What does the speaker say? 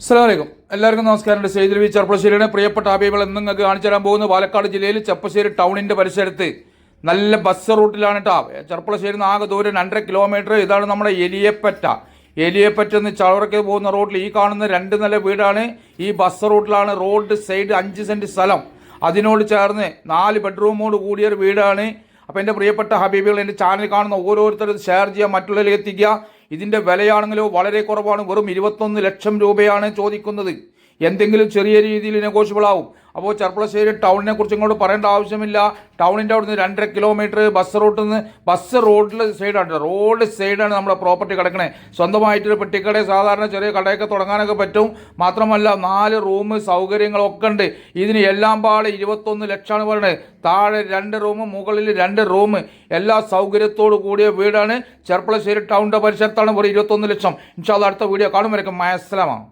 അസ്സലാമു അലൈക്കും. എല്ലാവർക്കും നമസ്കാരം. സെയ്ദ് വി ചെർപ്പശ്ശേരിയുടെ പ്രിയപ്പെട്ട ഹബീബുകൾ എന്ന് നിങ്ങൾക്ക് കാണിച്ചു തരാൻ പോകുന്നത് പാലക്കാട് ജില്ലയിൽ ചെർപ്പശ്ശേരി ടൗണിൻ്റെ പരിസരത്ത് നല്ല ബസ് റൂട്ടിലാണ് കേട്ടോ. ചെർപ്പശ്ശേരി നിന്ന് ആകെ ദൂരം 2.5 കിലോമീറ്റർ. ഇതാണ് നമ്മുടെ എലിയപ്പറ്റ എന്ന് ചവറയ്ക്ക് പോകുന്ന റോഡിൽ ഈ കാണുന്ന 2 നില വീടാണ്. ഈ ബസ് റൂട്ടിലാണ്. റോഡ് സൈഡ് 5 സെൻറ്റ് സ്ഥലം, അതിനോട് ചേർന്ന് 4 ബെഡ്റൂമോട് കൂടിയൊരു വീടാണ്. അപ്പോൾ എൻ്റെ പ്രിയപ്പെട്ട ഹബീബുകൾ, എൻ്റെ ചാനൽ കാണുന്ന ഓരോരുത്തരും ഷെയർ ചെയ്യുക, മറ്റുള്ളവരിലേക്ക് എത്തിക്കുക. ഇതിൻ്റെ വിലയാണെങ്കിലോ വളരെ കുറവാണ്. വെറും 21 ലക്ഷം രൂപയാണ് ചോദിക്കുന്നത്. എന്തെങ്കിലും ചെറിയ രീതിയിൽ നെഗോഷ്യബിൾ ആവും. അപ്പോൾ ചെർപ്പശ്ശേരി ടൗണിനെ കുറിച്ച് ഇങ്ങോട്ട് പറയേണ്ട ആവശ്യമില്ല. ടൗണിൻ്റെ അവിടെ നിന്ന് 2.5 കിലോമീറ്റർ ബസ് റൂട്ടിൽ നിന്ന് റോഡിൽ സൈഡാണ്, റോഡ് സൈഡാണ് നമ്മുടെ പ്രോപ്പർട്ടി കിടക്കണേ. സ്വന്തമായിട്ടൊരു പെട്ടിക്കട, സാധാരണ ചെറിയ കടയൊക്കെ തുടങ്ങാനൊക്കെ പറ്റും. മാത്രമല്ല 4 റൂം സൗകര്യങ്ങളൊക്കെ ഉണ്ട്. ഇതിന് എല്ലാം പാടെ 21 ലക്ഷമാണ് പറയുന്നത്. താഴെ 2 റൂം, മുകളിൽ 2 റൂം, എല്ലാ സൗകര്യത്തോടു കൂടിയ വീടാണ്. ചെർപ്പശ്ശേരി ടൗണിൻ്റെ പരിസരത്താണ്. വെറും 21 ലക്ഷം. ഇൻഷാ അല്ലാഹ് അടുത്ത വീഡിയോ കാണും വരയ്ക്കും. മഅസ്സലാമ.